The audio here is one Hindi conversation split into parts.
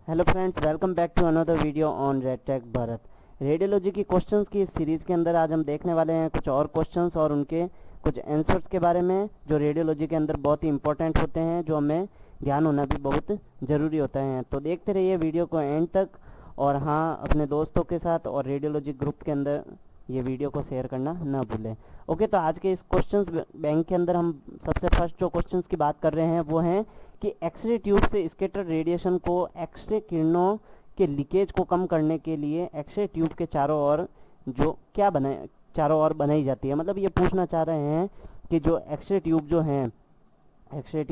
Hello friends, welcome back to another video on Redtech Bharat. Radiology की क्वेश्चंस की इस सीरीज़ के अंदर आज हम देखने वाले हैं कुछ और क्वेश्चंस और उनके कुछ आंसर्स के बारे में जो रेडियोलॉजी के अंदर बहुत ही इंपॉर्टेंट होते हैं, जो हमें ध्यान होना भी बहुत ज़रूरी होता है। तो देखते रहिए वीडियो को एंड तक, और हाँ, अपने दोस्तों के साथ और रेडियोलॉजी ग्रुप के अंदर ये वीडियो को शेयर करना ना भूलें। ओके, तो आज के इस क्वेश्चंस बैंक के अंदर हम सबसे फर्स्ट जो क्वेश्चंस की बात कर रहे हैं वो हैं कि एक्सरे ट्यूब से स्कैटर रेडिएशन को एक्सरे किरणों के लीकेज को कम करने के लिए एक्सरे ट्यूब के चारों ओर जो क्या चारों ओर बनाई जाती है। मतलब ये पूछना चाह रहे हैं कि जो एक्सरे ट्यूब जो हैं, एक्सरे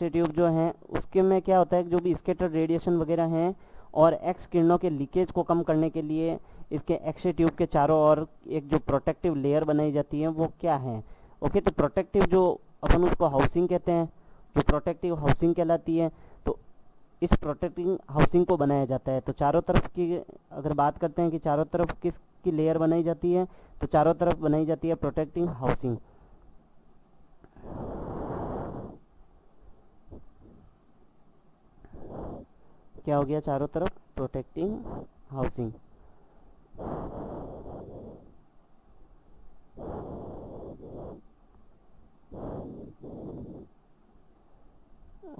ट्यूब जो हैं उसके में क्या होता है, जो भी स्कैटर रेडिएशन वगैरह हैं और एक्स किरणों के लीकेज को कम करने के लिए इसके एक्सरे ट्यूब के चारों ओर एक जो प्रोटेक्टिव लेयर बनाई जाती है वो क्या है। ओके, तो प्रोटेक्टिव जो अपन उसको हाउसिंग कहते हैं, जो प्रोटेक्टिव हाउसिंग कहलाती है, तो इस प्रोटेक्टिंग हाउसिंग को बनाया जाता है। तो चारों तरफ की अगर बात करते हैं कि चारों तरफ किसकी लेयर बनाई जाती है, तो चारों तरफ बनाई जाती है प्रोटेक्टिंग हाउसिंग। क्या हो गया, चारों तरफ protecting housing.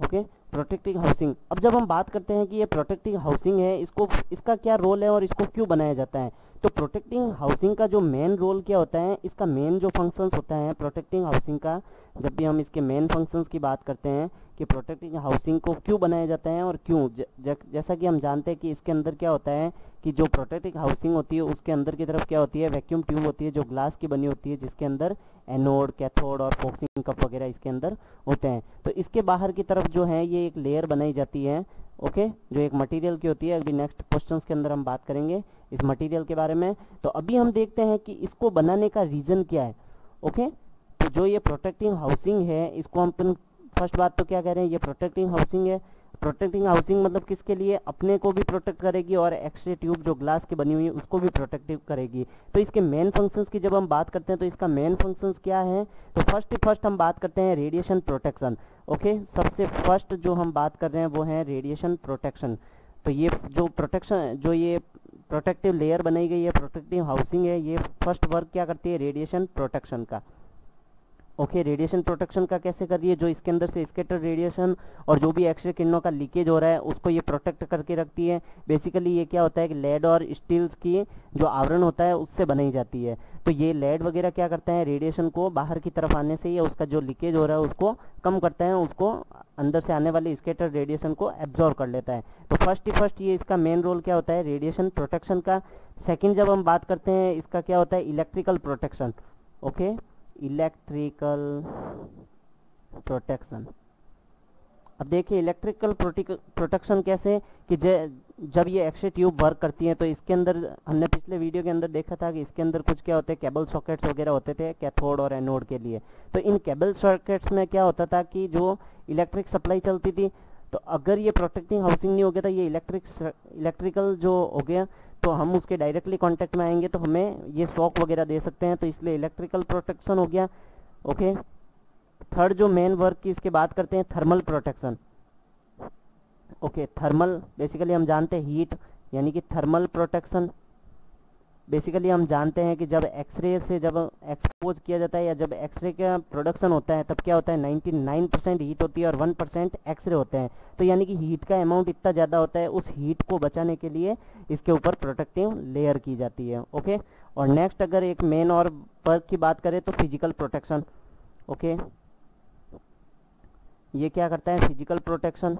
Okay, protecting housing. अब जब हम बात करते हैं कि ये प्रोटेक्टिंग हाउसिंग है, इसका क्या रोल है और इसको क्यों बनाया जाता है, तो प्रोटेक्टिंग हाउसिंग का जो मेन रोल क्या होता है, इसका मेन जो फंक्शंस होता है प्रोटेक्टिंग हाउसिंग का, जब भी हम इसके मेन फंक्शंस की बात करते हैं कि प्रोटेक्टिंग हाउसिंग को क्यों बनाया जाता है और क्यों, जैसा कि हम जानते हैं कि इसके अंदर क्या होता है कि जो प्रोटेक्टिंग हाउसिंग होती है उसके अंदर की तरफ क्या होती है, वैक्यूम ट्यूब होती है जो ग्लास की बनी होती है, जिसके अंदर एनोड, कैथोड और फॉक्सिंग कप वगैरह इसके अंदर होते हैं। तो इसके बाहर की तरफ जो है ये एक लेयर बनाई जाती है, ओके, जो एक मटेरियल की होती है। अभी नेक्स्ट क्वेश्चंस के अंदर हम बात करेंगे इस मटेरियल के बारे में। तो अभी हम देखते हैं कि इसको बनाने का रीज़न क्या है। ओके, तो जो ये प्रोटेक्टिंग हाउसिंग है, इसको हम फर्स्ट बात तो क्या कह रहे हैं, ये प्रोटेक्टिंग हाउसिंग है। प्रोटेक्टिंग हाउसिंग मतलब किसके लिए, अपने को भी प्रोटेक्ट करेगी और एक्सरे ट्यूब जो ग्लास की बनी हुई है उसको भी प्रोटेक्टिव करेगी। तो इसके मेन फंक्शंस की जब हम बात करते हैं तो इसका मेन फंक्शंस क्या है, तो फर्स्ट हम बात करते हैं रेडिएशन प्रोटेक्शन। ओके, सबसे फर्स्ट जो हम बात कर रहे हैं वो है रेडिएशन प्रोटेक्शन। तो ये जो प्रोटेक्शन, जो ये प्रोटेक्टिव लेयर बनाई गई है, प्रोटेक्टिव हाउसिंग है, ये फर्स्ट वर्क क्या करती है, रेडिएशन प्रोटेक्शन का। ओके, रेडिएशन प्रोटेक्शन का कैसे कर रही है, जो इसके अंदर से स्कैटर रेडिएशन और जो भी एक्सरे किरणों का लीकेज हो रहा है उसको ये प्रोटेक्ट करके रखती है। बेसिकली ये क्या होता है कि लेड और स्टील्स की जो आवरण होता है उससे बनाई जाती है। तो ये लेड वगैरह क्या करता है, रेडिएशन को बाहर की तरफ आने से या उसका जो लीकेज हो रहा है उसको कम करता है, उसको अंदर से आने वाले स्कैटर रेडिएशन को एब्जॉर्ब कर लेता है। तो फर्स्ट ये इसका मेन रोल क्या होता है, रेडिएशन प्रोटेक्शन का। सेकेंड जब हम बात करते हैं इसका क्या होता है, electrical protection. Okay, electrical protection. अब देखिए इलेक्ट्रिकल प्रोटेक्शन कैसे कि जब ये एक्सरे ट्यूब वर्क करती है तो इसके अंदर हमने पिछले वीडियो के अंदर देखा था कि इसके अंदर कुछ क्या होते हैं, केबल सॉकेट्स वगैरह होते थे कैथोड और एनोड के लिए। तो इन केबल सॉकेट्स में क्या होता था कि जो इलेक्ट्रिक सप्लाई चलती थी, तो अगर ये प्रोटेक्टिंग हाउसिंग नहीं हो गया था, ये इलेक्ट्रिकल जो हो गया तो हम उसके डायरेक्टली कांटेक्ट में आएंगे तो हमें ये शॉक वगैरह दे सकते हैं, तो इसलिए इलेक्ट्रिकल प्रोटेक्शन हो गया। ओके, थर्ड जो मेन वर्क की इसके बात करते हैं, thermal protection. Okay, thermal basically हम जानते हैं हीट, यानी कि थर्मल प्रोटेक्शन। बेसिकली हम जानते हैं कि जब एक्सरे से जब एक्सपोज किया जाता है या जब एक्सरे का प्रोडक्शन होता है तब क्या होता है, 99% हीट होती है और 1% एक्सरे होते हैं। तो यानी कि हीट का अमाउंट इतना ज़्यादा होता है, उस हीट को बचाने के लिए इसके ऊपर प्रोटेक्टिव लेयर की जाती है। ओके, और नेक्स्ट अगर एक मेन और वर्क की बात करें तो फिजिकल प्रोटेक्शन। ओके, ये क्या करता है, फिजिकल प्रोटेक्शन।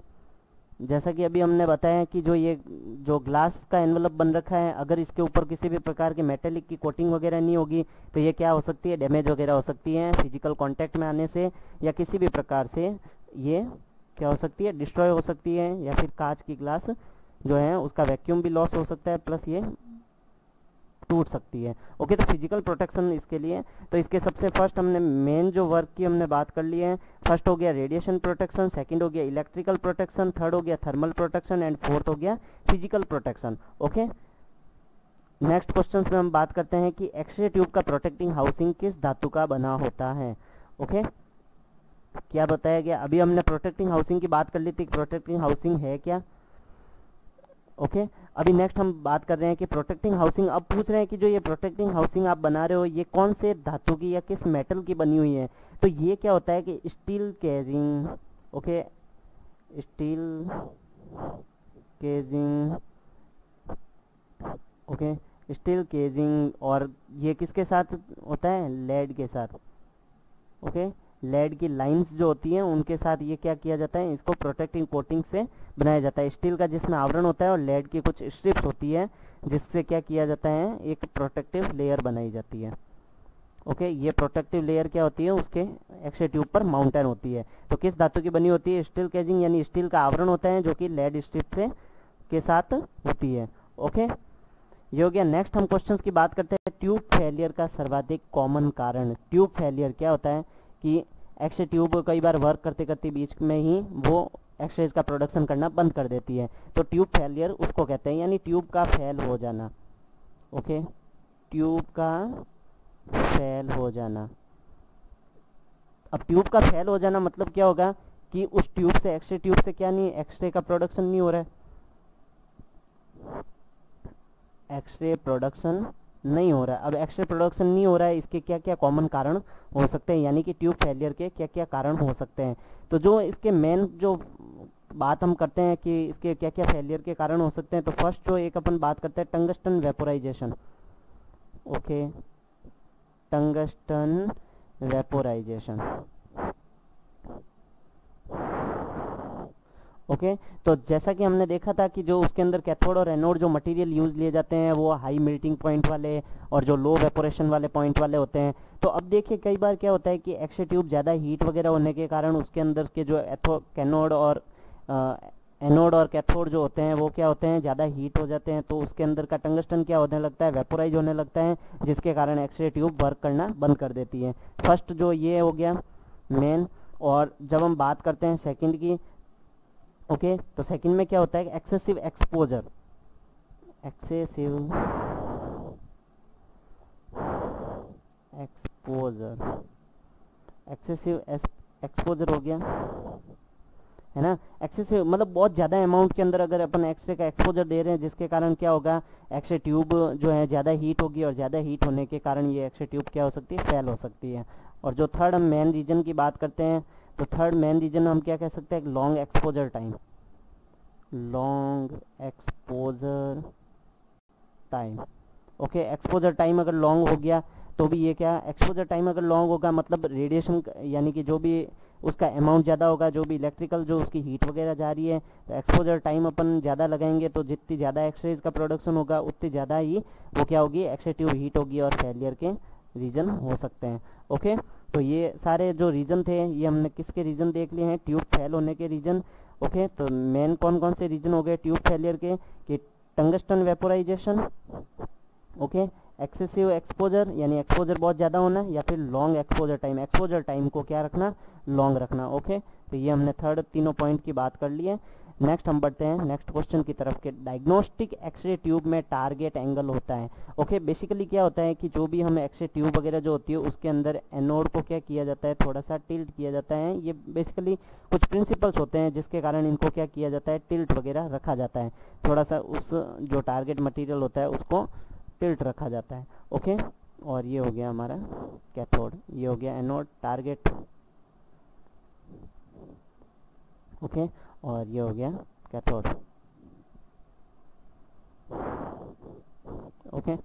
जैसा कि अभी हमने बताया कि जो ग्लास का एनवलप बन रखा है, अगर इसके ऊपर किसी भी प्रकार की मेटेलिक की कोटिंग वगैरह नहीं होगी तो ये क्या हो सकती है, डैमेज वगैरह हो सकती है फिजिकल कांटेक्ट में आने से, या किसी भी प्रकार से ये क्या हो सकती है, डिस्ट्रॉय हो सकती है, या फिर कांच की ग्लास जो है उसका वैक्यूम भी लॉस हो सकता है, प्लस ये टूट सकती है। ओके, तो फिजिकल प्रोटेक्शन इसके लिए। तो इसके सबसे फर्स्ट हमने मेन जो वर्क की हमने बात कर ली है, फर्स्ट हो गया रेडिएशन प्रोटेक्शन, सेकंड हो गया इलेक्ट्रिकल प्रोटेक्शन, थर्ड हो गया थर्मल प्रोटेक्शन एंड फोर्थ हो गया physical protection. Okay, next question में हम बात करते हैं कि एक्सरे ट्यूब का प्रोटेक्टिंग हाउसिंग किस धातु का बना होता है। ओके, क्या बताया गया? अभी हमने प्रोटेक्टिंग हाउसिंग की बात कर ली थी, प्रोटेक्टिंग हाउसिंग है क्या। ओके अभी नेक्स्ट हम बात कर रहे हैं कि प्रोटेक्टिंग हाउसिंग, अब पूछ रहे हैं कि जो ये प्रोटेक्टिंग हाउसिंग आप बना रहे हो ये कौन से धातु की या किस मेटल की बनी हुई है। तो ये क्या होता है कि steel caging, okay steel caging, okay steel caging, और ये किसके साथ होता है? लेड के साथ। ओके लेड की लाइंस जो होती हैं उनके साथ ये क्या किया जाता है, इसको प्रोटेक्टिंग कोटिंग से बनाया जाता है। स्टील का जिसमें आवरण होता है और लेड की कुछ स्ट्रिप्स होती है जिससे क्या किया जाता है, एक प्रोटेक्टिव लेयर बनाई जाती है। ओके ये प्रोटेक्टिव लेयर क्या होती है, उसके एक्से ट्यूब पर माउंटेन होती है। तो किस धातु की बनी होती है? स्टील केजिंग, यानी स्टील का आवरण होता है जो कि लेड स्ट्रिप से के साथ होती है। ओके ये हो गया। नेक्स्ट हम क्वेश्चंस की बात करते हैं। ट्यूब फेलियर का सर्वाधिक कॉमन कारण। ट्यूब फेलियर क्या होता है कि एक्से ट्यूब कई बार वर्क करते करते बीच में ही वो एक्सरेज का प्रोडक्शन करना बंद कर देती है, तो ट्यूब फेलियर उसको कहते हैं, यानी ट्यूब का फेल हो जाना। ओके ट्यूब का फेल हो जाना। अब ट्यूब का फेल हो जाना मतलब क्या होगा कि उस ट्यूब से, एक्सरे ट्यूब से क्या नहीं, एक्सरे का प्रोडक्शन नहीं हो रहा है, एक्सरे प्रोडक्शन नहीं हो रहा है। अब एक्सरे प्रोडक्शन नहीं हो रहा है, इसके क्या क्या कॉमन कारण हो सकते हैं, यानी कि ट्यूब फेलियर के क्या क्या कारण हो सकते हैं। तो जो इसके मेन जो बात हम करते हैं कि इसके क्या क्या फेलियर के कारण हो सकते हैं, तो फर्स्ट जो एक अपन बात करते हैं tungsten vaporisation. Okay tungsten vaporisation. Okay तो जैसा कि हमने देखा था कि जो उसके अंदर कैथोड और एनोड जो मटेरियल यूज लिए जाते हैं वो हाई मेल्टिंग पॉइंट वाले और जो लो वेपोरेशन वाले पॉइंट वाले होते हैं। तो अब देखिए कई बार क्या होता है कि एक्से ट्यूब ज़्यादा हीट वगैरह होने के कारण उसके अंदर के जो कैनोड और एनोड और कैथोड जो होते हैं वो क्या होते हैं, ज़्यादा हीट हो जाते हैं, तो उसके अंदर का टंगस्टन क्या होने लगता है, वेपोराइज होने लगता है, जिसके कारण एक्सरे ट्यूब वर्क करना बंद कर देती है। फर्स्ट जो ये हो गया मेन। और जब हम बात करते हैं सेकंड की, ओके तो सेकंड में क्या होता है, excessive exposure. Excessive exposure, excessive exposure हो गया है ना। एक्सेसिव मतलब बहुत ज़्यादा अमाउंट के अंदर अगर अपन एक्सरे का एक्सपोजर दे रहे हैं, जिसके कारण क्या होगा, एक्सरे ट्यूब जो है ज़्यादा हीट होगी, और ज़्यादा हीट होने के कारण ये एक्सरे ट्यूब क्या हो सकती है, फेल हो सकती है। और जो थर्ड हम मेन रीजन की बात करते हैं, तो थर्ड मेन रीजन हम क्या कह सकते हैं, long exposure time. Long exposure time. Okay exposure time अगर लॉन्ग हो गया तो भी ये क्या, एक्सपोजर टाइम अगर लॉन्ग होगा मतलब रेडिएशन यानी कि जो भी उसका अमाउंट ज़्यादा होगा, जो भी इलेक्ट्रिकल जो उसकी हीट वगैरह जा रही है, तो एक्सपोजर टाइम अपन ज़्यादा लगाएंगे तो जितनी ज़्यादा एक्सरेज का प्रोडक्शन होगा उतनी ज़्यादा ही वो क्या होगी, एक्सरे ट्यूब हीट होगी और फेलियर के रीजन हो सकते हैं। ओके तो ये सारे जो रीजन थे ये हमने किसके रीजन देख लिए हैं, ट्यूब फेल होने के रीजन। ओके तो मेन कौन कौन से रीजन हो गए ट्यूब फेलियर के, कि tungsten vaporisation, okay excessive exposure यानी एक्सपोजर बहुत ज़्यादा होना, या फिर long exposure time, exposure time को क्या रखना, लॉन्ग रखना। ओके तो ये हमने थर्ड तीनों पॉइंट की बात कर ली है। नेक्स्ट हम बढ़ते हैं नेक्स्ट क्वेश्चन की तरफ के। डायग्नोस्टिक एक्सरे ट्यूब में टारगेट एंगल होता है। ओके बेसिकली क्या होता है कि जो भी हम एक्सरे ट्यूब वगैरह जो होती है उसके अंदर एनोड को क्या किया जाता है, थोड़ा सा टिल्ट किया जाता है। ये बेसिकली कुछ प्रिंसिपल्स होते हैं जिसके कारण इनको क्या किया जाता है, टिल्ट वगैरह रखा जाता है, थोड़ा सा उस जो टारगेट मटीरियल होता है उसको टिल्ट रखा जाता है। ओके और ये हो गया हमारा कैथोड, ये हो गया एनोड टारगेट। ओके और ये हो गया कैथोड। ओके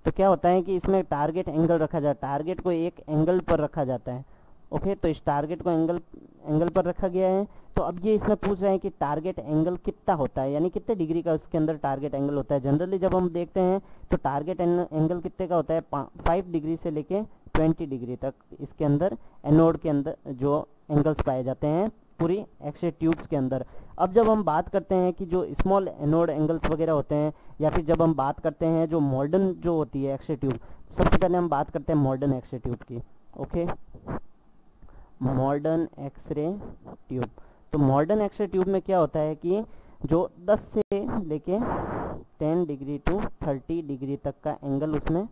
तो क्या होता है कि इसमें टारगेट एंगल रखा जाता है, टारगेट को एक एंगल पर रखा जाता है। ओके तो इस टारगेट को एंगल पर रखा गया है। तो अब ये इसमें पूछ रहे हैं कि टारगेट एंगल कितना होता है, यानी कितने डिग्री का उसके अंदर टारगेट एंगल होता है। जनरली जब हम देखते हैं तो टारगेट एंगल कितने का होता है, 5 डिग्री से लेके 20 डिग्री तक इसके अंदर एनोड के अंदर जो एंगल्स पाए जाते हैं पूरी एक्सरे ट्यूब्स के अंदर। अब जब हम बात करते हैं कि जो स्मॉल एनोड एंगल्स वगैरह होते हैं, या फिर जब हम बात करते हैं जो मॉडर्न जो होती है एक्सरे ट्यूब, सबसे पहले हम बात करते हैं मॉडर्न एक्सरे ट्यूब की। ओके मॉडर्न एक्सरे ट्यूब, तो मॉडर्न एक्सरे ट्यूब में क्या होता है कि जो 10 से लेके 10 डिग्री टू 30 डिग्री तक का एंगल, उसमें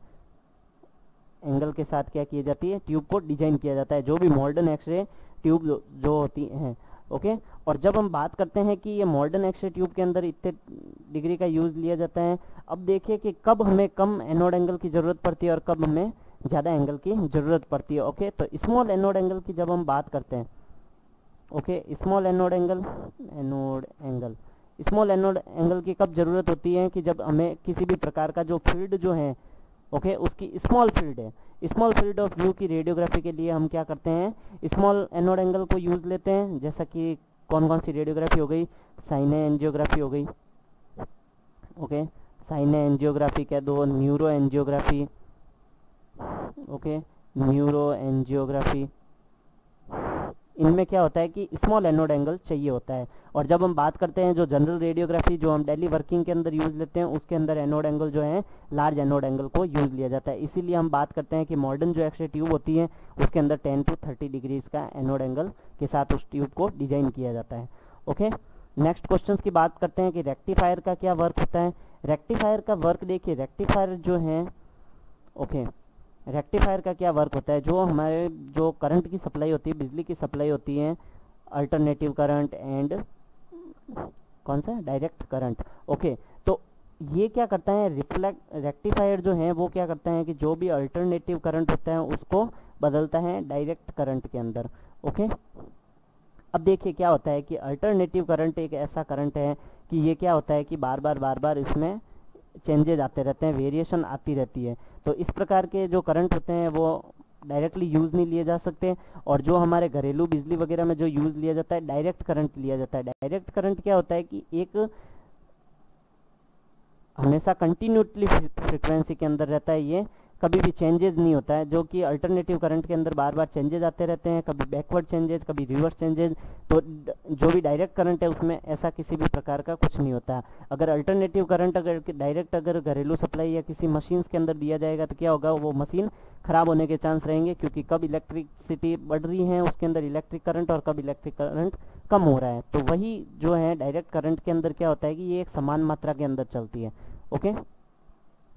एंगल के साथ क्या की जाती है, ट्यूब को डिजाइन किया जाता है। जो भी मॉडर्न एक्सरे ट्यूब जो होती हैं। ओके, और जब हम बात करते हैं कि ये मॉडर्न एक्सरे ट्यूब के अंदर इतने डिग्री का यूज़ लिया जाता है, अब देखिए कि कब हमें कम एनोड एंगल की ज़रूरत पड़ती है और कब हमें ज़्यादा एंगल की ज़रूरत पड़ती है। ओके, तो स्मॉल एनोड एंगल की जब हम बात करते हैं, okay, small anode angle small anode angle की कब ज़रूरत होती है कि जब हमें किसी भी प्रकार का जो फील्ड जो है, ओके, उसकी स्मॉल फील्ड है, स्मॉल फील्ड ऑफ व्यू की रेडियोग्राफी के लिए हम क्या करते हैं, स्मॉल एनोड एंगल को यूज़ लेते हैं। जैसा कि कौन कौन सी रेडियोग्राफी हो गई, साइने एंजियोग्राफी हो गई, ओके, साइने एंजियोग्राफी कह दो, neuro angiography, okay, neuro angiography, इनमें क्या होता है कि स्मॉल एनोड एंगल चाहिए होता है। और जब हम बात करते हैं जो जनरल रेडियोग्राफी जो हम डेली वर्किंग के अंदर यूज़ लेते हैं, उसके अंदर एनोड एंगल जो है लार्ज एनोड एंगल को यूज़ लिया जाता है। इसीलिए हम बात करते हैं कि मॉडर्न जो एक्सरे ट्यूब होती है उसके अंदर 10 to 30 डिग्रीज का एनोड एंगल के साथ उस ट्यूब को डिजाइन किया जाता है। ओके, नेक्स्ट क्वेश्चन की बात करते हैं कि रेक्टिफायर का क्या वर्क होता है। रेक्टिफायर का वर्क देखिए, रेक्टिफायर जो है, ओके, रेक्टिफायर का क्या वर्क होता है, जो हमारे जो करंट की सप्लाई होती है, बिजली की सप्लाई होती है, अल्टरनेटिव करंट एंड कौन सा डायरेक्ट करंट। ओके, तो ये क्या करता है, रेक्टिफायर जो है वो क्या करता है कि जो भी अल्टरनेटिव करंट होता है उसको बदलता है डायरेक्ट करंट के अंदर। ओके, अब देखिए क्या होता है कि अल्टरनेटिव करंट एक ऐसा करंट है कि ये क्या होता है कि बार बार इसमें चेंजेज आते रहते हैं, वेरिएशन आती रहती है। तो इस प्रकार के जो करंट होते हैं वो डायरेक्टली यूज़ नहीं लिए जा सकते। और जो हमारे घरेलू बिजली वगैरह में जो यूज़ लिया जाता है, डायरेक्ट करंट लिया जाता है। डायरेक्ट करंट क्या होता है कि एक हमेशा कंटिन्यूसली फ्रिक्वेंसी के अंदर रहता है, ये कभी भी चेंजेस नहीं होता है। जो कि अल्टरनेटिव करंट के अंदर बार बार चेंजेस आते रहते हैं, कभी बैकवर्ड चेंजेस, कभी रिवर्स चेंजेस। तो जो भी डायरेक्ट करंट है उसमें ऐसा किसी भी प्रकार का कुछ नहीं होता। अगर अल्टरनेटिव करंट अगर डायरेक्ट अगर घरेलू सप्लाई या किसी मशीन्स के अंदर दिया जाएगा तो क्या होगा, वो मशीन खराब होने के चांस रहेंगे, क्योंकि कब इलेक्ट्रिसिटी बढ़ रही है उसके अंदर इलेक्ट्रिक करंट और कब इलेक्ट्रिक करंट कम हो रहा है। तो वही जो है डायरेक्ट करंट के अंदर क्या होता है कि ये एक समान मात्रा के अंदर चलती है। ओके,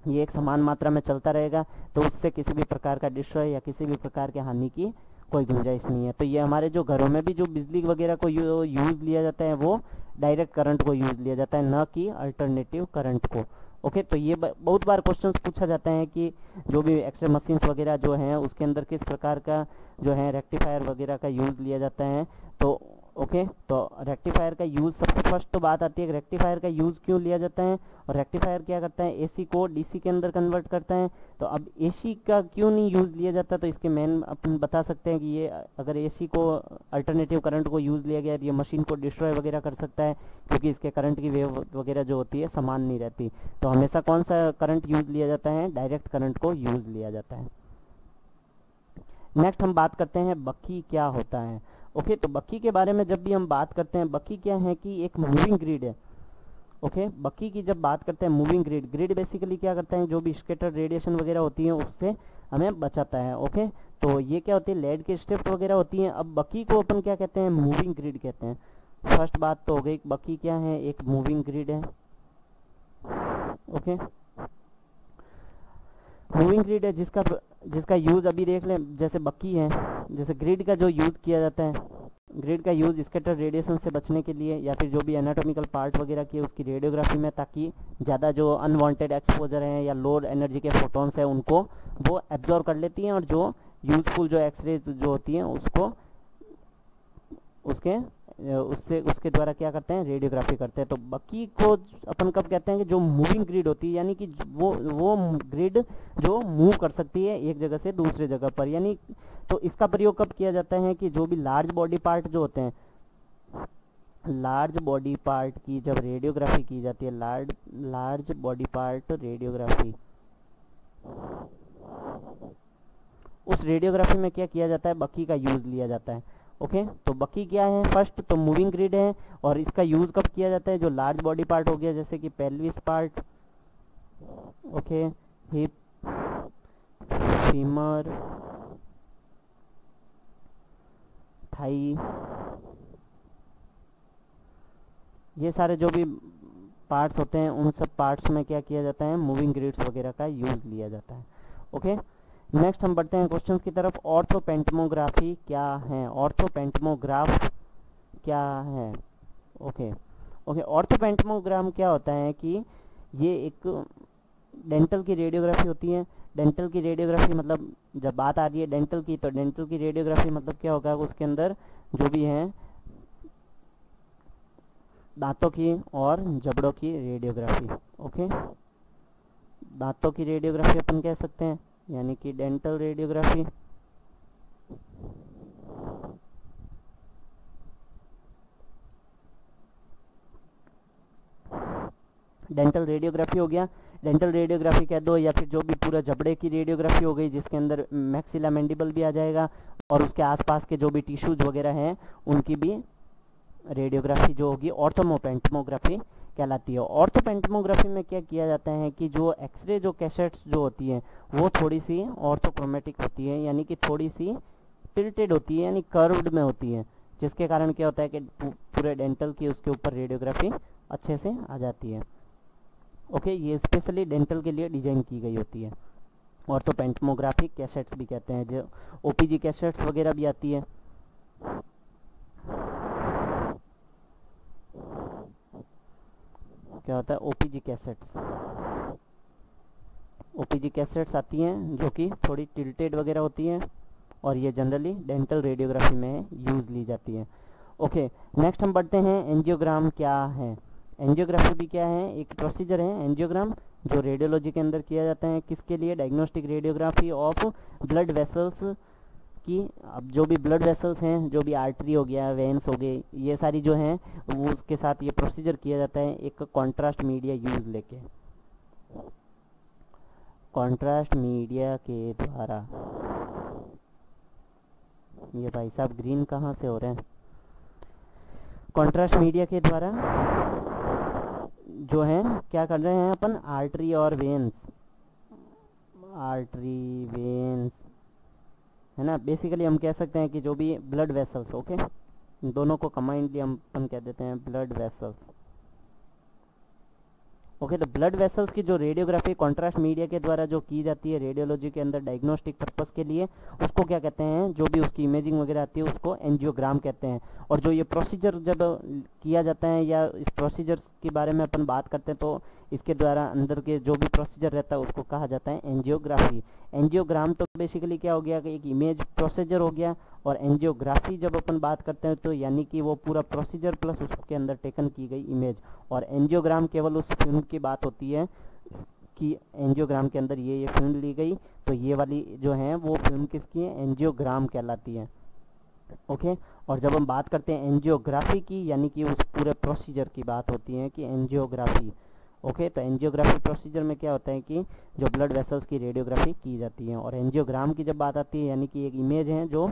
ये एक समान मात्रा में चलता रहेगा, तो उससे किसी भी प्रकार का डिस्ट्रॉय या किसी भी प्रकार की हानि की कोई गुंजाइश नहीं है। तो ये हमारे जो घरों में भी जो बिजली वगैरह को यूज़ लिया जाता है वो डायरेक्ट करंट को यूज़ लिया जाता है, न कि अल्टरनेटिव करंट को। ओके, तो ये बहुत बार क्वेश्चंस पूछा जाता है कि जो भी एक्सरे मशीन्स वगैरह जो हैं उसके अंदर किस प्रकार का जो है रेक्टिफायर वगैरह का यूज़ लिया जाता है। तो ओके, तो रेक्टिफायर का यूज़ सबसे फर्स्ट तो बात आती है कि रेक्टिफायर का यूज़ क्यों लिया जाता है, और रेक्टिफायर क्या करता है, एसी को डीसी के अंदर कन्वर्ट करता है। तो अब एसी का क्यों नहीं यूज़ लिया जाता, तो इसके मेन अपन बता सकते हैं कि ये अगर एसी को अल्टरनेटिव करंट को यूज़ लिया गया तो ये मशीन को डिस्ट्रॉय वगैरह कर सकता है, क्योंकि इसके करंट की वेव वगैरह जो होती है समान नहीं रहती। तो हमेशा कौन सा करंट यूज़ लिया जाता है, डायरेक्ट करंट को यूज़ लिया जाता है। नेक्स्ट हम बात करते हैं बक्की क्या होता है। ओके, तो बक्की के बारे में जब भी हम बात करते हैं, बक्की क्या है कि एक मूविंग ग्रिड है। ओके, बक्की की जब बात करते हैं, मूविंग ग्रिड बेसिकली क्या करता है, जो भी स्कैटर रेडिएशन वगैरह होती है उससे हमें बचाता है। ओके, तो ये क्या होती है, लेड की स्ट्रिप वगैरह होती हैं। अब बक्की को अपन क्या कहते हैं, मूविंग ग्रिड कहते हैं। फर्स्ट बात तो हो गई, बक्की क्या है, एक मूविंग ग्रिड है। ओके, मूविंग ग्रिड है जिसका यूज़ अभी देख लें, जैसे बक्की है, जैसे ग्रिड का जो यूज़ किया जाता है, ग्रिड का यूज़ स्कैटर रेडिएशन से बचने के लिए, या फिर जो भी एनाटॉमिकल पार्ट वगैरह की उसकी रेडियोग्राफी में, ताकि ज़्यादा जो अनवांटेड एक्सपोजर हैं या लो एनर्जी के फोटॉन्स हैं उनको वो एब्जॉर्ब कर लेती हैं, और जो यूज़फुल जो एक्सरेज जो होती हैं उसको उसके द्वारा क्या करते हैं, रेडियोग्राफी करते हैं। तो बक्की को अपन कब कहते हैं कि जो मूविंग ग्रिड होती है, यानी कि वो ग्रिड जो मूव कर सकती है एक जगह से दूसरे जगह पर, यानी तो इसका प्रयोग कब किया जाता है कि जो भी लार्ज बॉडी पार्ट जो होते हैं, लार्ज बॉडी पार्ट की जब रेडियोग्राफी की जाती है, लार्ज बॉडी पार्ट रेडियोग्राफी, उस रेडियोग्राफी में क्या किया जाता है, बक्की का यूज़ लिया जाता है। ओके, तो बक्की क्या है, फर्स्ट तो मूविंग ग्रिड है, और इसका यूज़ कब किया जाता है, जो लार्ज बॉडी पार्ट हो गया, जैसे कि pelvis part, okay, hip, femur, thigh, ये सारे जो भी पार्ट्स होते हैं उन सब पार्ट्स में क्या किया जाता है, मूविंग ग्रिड्स वगैरह का यूज़ लिया जाता है। ओके, नेक्स्ट हम बढ़ते हैं क्वेश्चंस की तरफ। ऑर्थोपेंटमोग्राफी क्या है? ऑर्थोपेंटमोग्राफ क्या है? ओके ओके, ऑर्थोपेंटमोग्राम क्या होता है कि ये एक डेंटल की रेडियोग्राफी होती है। डेंटल की रेडियोग्राफी मतलब जब बात आ रही है डेंटल की, तो डेंटल की रेडियोग्राफी मतलब क्या होगा, उसके अंदर जो भी है दांतों की और जबड़ों की रेडियोग्राफी। ओके, दांतों की रेडियोग्राफी अपन कह सकते हैं, यानी कि डेंटल रेडियोग्राफी। डेंटल रेडियोग्राफी हो गया, डेंटल रेडियोग्राफी कह दो, या फिर जो भी पूरा जबड़े की रेडियोग्राफी हो गई जिसके अंदर मैक्सिला मैंडिबल भी आ जाएगा और उसके आसपास के जो भी टिश्यूज वगैरह हैं उनकी भी रेडियोग्राफी जो होगी ऑर्थोपेंटमोग्राफी कहलाती है। ऑर्थोपेंटमोग्राफी में क्या किया जाता है कि जो एक्सरे जो कैसेट्स जो होती हैं वो थोड़ी सी ऑर्थोक्रोमेटिक होती है, यानी कि थोड़ी सी टिल्टेड होती है, यानी कर्व्ड में होती है, जिसके कारण क्या होता है कि पूरे डेंटल की उसके ऊपर रेडियोग्राफी अच्छे से आ जाती है। ओके, ये स्पेशली डेंटल के लिए डिजाइन की गई होती है। ऑर्थोपेंटमोग्राफी कैसेट्स भी कहते हैं, जो ओपीजी कैसेट्स वगैरह भी आती है। क्या होता है? ओपीजी कैसेट्स, ओपीजी कैसेट्स आती हैं जो कि थोड़ी टिल्टेड वगैरह होती हैं और ये जनरली डेंटल रेडियोग्राफी में यूज ली जाती है। ओके, नेक्स्ट हम बढ़ते हैं एंजियोग्राम क्या है? एंजियोग्राफी भी क्या है? एक प्रोसीजर है एंजियोग्राम जो रेडियोलॉजी के अंदर किया जाता है। किसके लिए? Diagnostic radiography of blood vessels की। अब जो भी ब्लड वेसल्स हैं, जो भी आर्टरी हो गया, वेन्स हो गए, ये सारी जो हैं वो उसके साथ ये प्रोसीजर किया जाता है एक कॉन्ट्रास्ट मीडिया यूज लेके, कॉन्ट्रास्ट मीडिया के द्वारा। ये भाई साहब ग्रीन कहाँ से हो रहे हैं? कॉन्ट्रास्ट मीडिया के द्वारा जो है क्या कर रहे हैं अपन, आर्टरी और वेन्स, आर्टरी वेन्स है ना, बेसिकली हम कह सकते हैं कि जो भी ब्लड वेसल्स, ओके, दोनों को कंबाइंडली हम अपन कह देते हैं ब्लड वेसल्स। ओके, तो ब्लड वेसल्स की जो रेडियोग्राफी कॉन्ट्रास्ट मीडिया के द्वारा जो की जाती है रेडियोलॉजी के अंदर डायग्नोस्टिक पर्पस के लिए, उसको क्या कहते हैं? जो भी उसकी इमेजिंग वगैरह आती है उसको एंजियोग्राम कहते हैं। और जो ये प्रोसीजर जब किया जाता है या इस प्रोसीजर के बारे में अपन बात करते हैं तो इसके द्वारा अंदर के जो भी प्रोसीजर रहता है उसको कहा जाता है एंजियोग्राफी। एंजियोग्राम तो बेसिकली क्या हो गया कि एक इमेज प्रोसीजर हो गया, और एंजियोग्राफी जब अपन बात करते हैं तो यानी कि वो पूरा प्रोसीजर प्लस उसके अंदर टेकन की गई इमेज। और एंजियोग्राम केवल उस फिल्म की बात होती है कि एंजियोग्राम के अंदर ये फिल्म ली गई, तो ये वाली जो है वो फिल्म किसकी है? एंजियोग्राम कहलाती है। ओके, और जब हम बात करते हैं एंजियोग्राफी की, यानी कि उस पूरे प्रोसीजर की बात होती है कि एंजियोग्राफी। ओके, तो एंजियोग्राफी प्रोसीजर में क्या होता है कि जो ब्लड वेसल्स की रेडियोग्राफी की जाती है। और एंजियोग्राम की जब बात आती है यानी कि एक इमेज है जो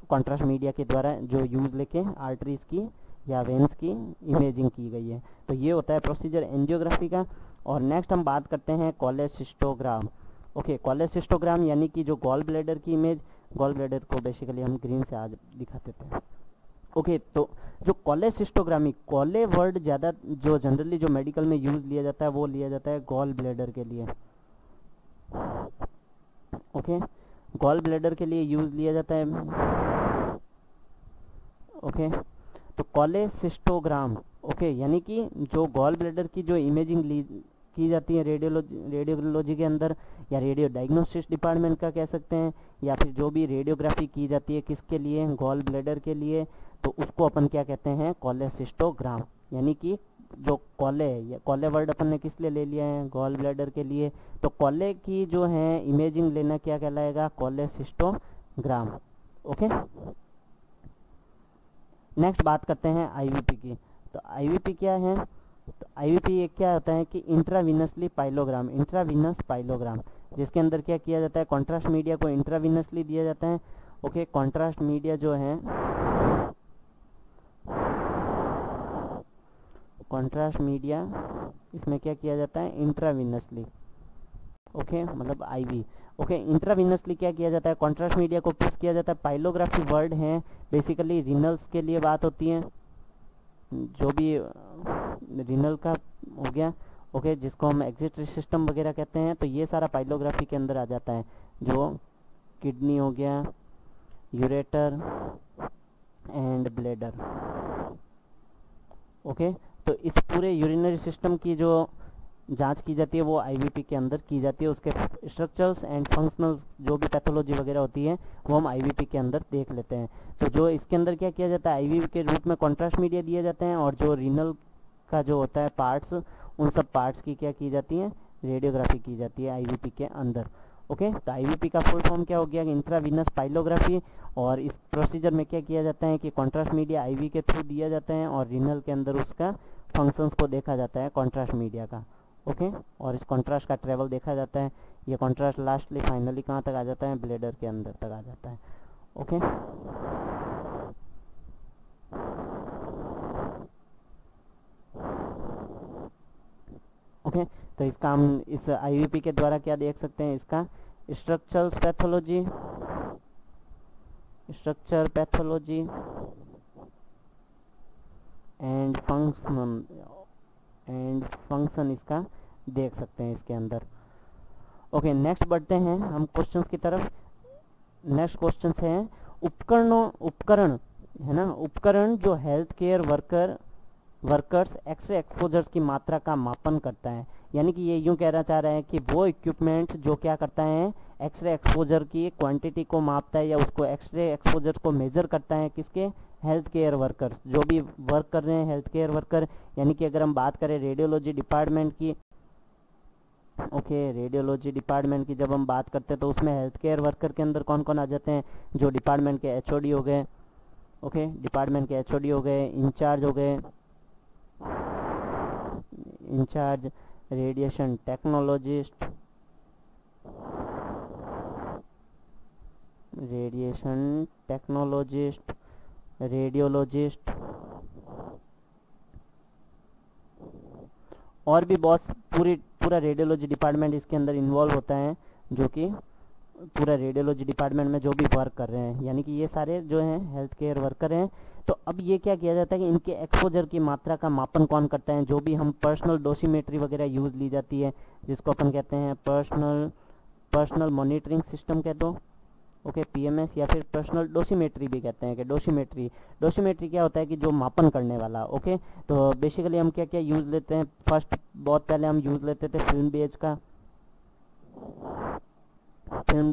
कॉन्ट्रास्ट मीडिया के द्वारा जो यूज लेके आर्टरीज की या वेन्स की इमेजिंग की गई है। तो ये होता है प्रोसीजर एंजियोग्राफी का। और नेक्स्ट हम बात करते हैं कोलेसिस्टोग्राम। ओके, कोलेसिस्टोग्राम यानी कि जो गॉल ब्लैडर की इमेज, गॉल ब्लैडर को बेसिकली हम ग्रीन से आज दिखा देते हैं। ओके, तो जो कोलेसिस्टोग्रामी, कोले वर्ड ज़्यादा जो जनरली जो मेडिकल में यूज लिया जाता है वो लिया जाता है गॉल ब्लैडर के लिए। ओके, गॉल ब्लैडर के लिए यूज लिया जाता है। ओके, तो कोलेसिस्टोग्राम, ओके, यानी कि जो गॉल ब्लैडर की जो इमेजिंग की जाती है रेडियोलॉजी के अंदर, या रेडियो डायग्नोस्टिक्स डिपार्टमेंट का कह सकते हैं, या फिर जो भी रेडियोग्राफी की जाती है किसके लिए? गॉल ब्लैडर के लिए, तो उसको अपन क्या कहते हैं? कोलेसिस्टोग्राम। यानी कि जो कोले, या कोले वर्ड अपन ने किस लिए ले लिया है? गॉल ब्लैडर के लिए। तो कोले की जो है इमेजिंग लेना क्या कहलाएगा? कोलेसिस्टोग्राम। ओके, नेक्स्ट बात करते हैं आईवीपी की। तो आईवीपी क्या है? तो आईवीपी एक क्या होता है कि इंट्रावीनसली पाइलोग्राम, इंट्रावीनस पाइलोग्राम, जिसके अंदर क्या किया जाता है? कॉन्ट्रास्ट मीडिया को इंट्रावीनसली दिया जाता है। ओके, कॉन्ट्रास्ट मीडिया जो है, कॉन्ट्रास्ट मीडिया इसमें क्या किया जाता है? इंट्रावीनसली। ओके, मतलब आईवी। ओके, इंट्रावीनसली क्या किया जाता है? कॉन्ट्रास्ट मीडिया को पुश किया जाता है। पाइलोग्राफी वर्ड है बेसिकली रिनल्स के लिए बात होती है, जो भी रिनल का हो गया। ओके, जिसको हम एक्सिटरी सिस्टम वगैरह कहते हैं। तो ये सारा पाइलोग्राफी के अंदर आ जाता है, जो किडनी हो गया, यूरेटर एंड ब्लेडर। ओके, तो इस पूरे यूरिनरी सिस्टम की जो जांच की जाती है वो आईवीपी के अंदर की जाती है। उसके स्ट्रक्चर्स एंड फंक्शनल्स जो भी पैथोलॉजी वगैरह होती है वो हम आईवीपी के अंदर देख लेते हैं। तो जो इसके अंदर क्या किया जाता है, आईवीपी के रूप में कॉन्ट्रास्ट मीडिया दिए जाते हैं, और जो रीनल का जो होता है पार्ट्स, उन सब पार्ट्स की क्या की जाती है, रेडियोग्राफी की जाती है आईवीपी के अंदर। ओके, तो आईवीपी का फुल फॉर्म क्या हो गया, इंट्रावीनस पाइलोग्राफी। और इस प्रोसीजर में क्या किया जाता है कि कॉन्ट्रास्ट मीडिया आईवी के थ्रू दिया जाता है और रीनल के अंदर उसका फंक्शंस को देखा जाता है कॉन्ट्रास्ट मीडिया का। ओके, और इस कॉन्ट्रास्ट का ट्रेवल देखा जाता है। ये कॉन्ट्रास्ट लास्टली फाइनली कहाँ तक आ जाता है, ब्लेडर के अंदर तक आ जाता है। ओके, ओके, तो इसका हम इस आईवीपी के द्वारा क्या देख सकते हैं, इसका structural pathology, structure pathology and function इसका देख सकते हैं इसके अंदर। ओके, नेक्स्ट बढ़ते हैं हम क्वेश्चंस की तरफ। नेक्स्ट क्वेश्चन है उपकरण है ना, उपकरण जो health care workers X-ray exposures की मात्रा का मापन करता है। यानी कि ये यूं कहना चाह रहे हैं कि वो इक्विपमेंट जो क्या करता है, एक्सरे एक्सपोजर की क्वांटिटी को मापता है या उसको एक्सरे एक्सपोजर को मेजर करता है, किसके, हेल्थ केयर वर्कर, जो भी वर्क कर रहे हैं हेल्थ केयर वर्कर। यानी कि अगर हम बात करें रेडियोलॉजी डिपार्टमेंट की, ओके, रेडियोलॉजी डिपार्टमेंट की जब हम बात करते हैं तो उसमें हेल्थ केयर वर्कर के अंदर कौन कौन आ जाते हैं, जो डिपार्टमेंट के एचओडी हो गए, ओके, डिपार्टमेंट के एचओडी हो गए, इंचार्ज हो गए, इंचार्ज रेडिएशन टेक्नोलॉजिस्ट, रेडियोलॉजिस्ट, और भी बहुत पूरा रेडियोलॉजी डिपार्टमेंट इसके अंदर इन्वॉल्व होता है, जो कि पूरा रेडियोलॉजी डिपार्टमेंट में जो भी वर्क कर रहे हैं, यानी कि ये सारे जो हैं हेल्थ केयर वर्कर हैं। तो अब ये क्या किया जाता है कि इनके एक्सपोजर की मात्रा का मापन कौन करता है, जो भी हम पर्सनल डोसीमेट्री वगैरह यूज ली जाती है, जिसको अपन कहते हैं पर्सनल मॉनिटरिंग सिस्टम कह दो, ओके, पीएमएस, या फिर पर्सनल डोसीमेट्री भी कहते हैं कि डोसीमेट्री क्या होता है कि जो मापन करने वाला। ओके, तो बेसिकली हम क्या क्या यूज लेते हैं, बहुत पहले हम यूज लेते थे फिल्म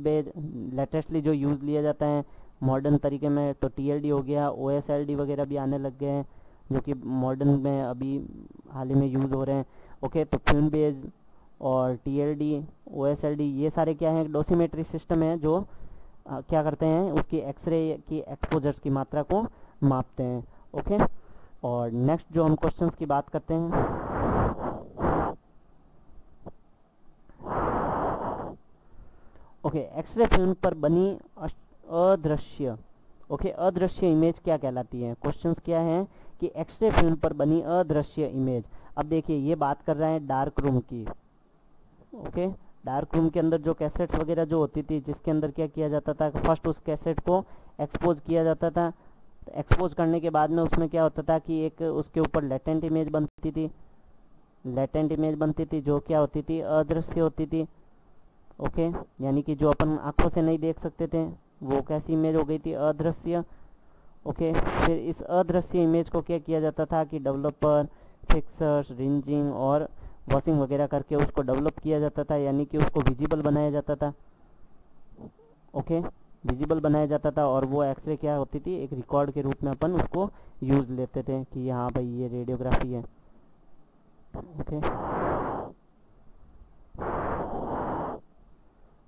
बेज, लेटेस्टली जो यूज लिया जाता है मॉडर्न तरीके में, तो टीएलडी हो गया, ओएसएलडी वगैरह भी आने लग गए हैं, जो कि मॉडर्न में अभी हाल ही में यूज हो रहे हैं। ओके, तो फिल्म बेज और टीएलडी, ओएसएलडी, ये सारे क्या है, डोसीमेट्री सिस्टम है, जो क्या करते हैं, उसकी एक्सरे की एक्सपोजर्स की मात्रा को मापते हैं। ओके, और नेक्स्ट जो हम क्वेश्चंस की बात करते हैं, ओके, एक्सरे फिल्म पर बनी अदृश्य, ओके, अदृश्य इमेज क्या कहलाती है। क्वेश्चंस क्या है कि एक्सरे फिल्म पर बनी अदृश्य इमेज। अब देखिए ये बात कर रहे हैं डार्क रूम की। ओके, डार्क रूम के अंदर जो कैसेट्स वगैरह जो होती थी, जिसके अंदर क्या किया जाता था, फर्स्ट उस कैसेट को एक्सपोज किया जाता था। तो एक्सपोज करने के बाद में उसमें क्या होता था कि एक उसके ऊपर लेटेंट इमेज बनती थी, जो क्या होती थी, अदृश्य होती थी। ओके, यानी कि जो अपन आंखों से नहीं देख सकते थे, वो कैसी इमेज हो गई थी, अदृश्य। ओके, फिर इस अदृश्य इमेज को क्या किया जाता था कि डेवलपर, फिक्सर्स, रिंजिंग और वॉशिंग वगैरह करके उसको डेवलप किया जाता था, यानी कि उसको विजिबल बनाया जाता था। ओके, विजिबल बनाया जाता था, और वो एक्सरे क्या होती थी, एक रिकॉर्ड के रूप में अपन उसको यूज लेते थे कि हाँ भाई ये रेडियोग्राफी है। ओके,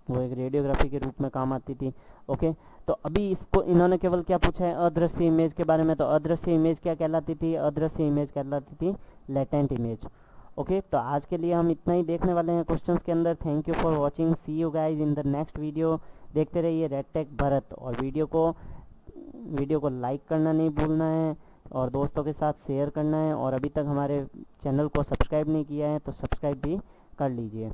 वो एक रेडियोग्राफी के रूप में काम आती थी। ओके, तो अभी इसको इन्होंने केवल क्या पूछा है, अदृश्य इमेज के बारे में। तो अदृश्य इमेज क्या कहलाती थी, अदृश्य इमेज कहलाती थी लेटेंट इमेज। ओके, तो आज के लिए हम इतना ही देखने वाले हैं क्वेश्चंस के अंदर। Thank you for watching, see you guys in the next video. देखते रहिए रेड टेक भारत, और वीडियो को लाइक करना नहीं भूलना है, और दोस्तों के साथ शेयर करना है, और अभी तक हमारे चैनल को सब्सक्राइब नहीं किया है तो सब्सक्राइब भी कर लीजिए।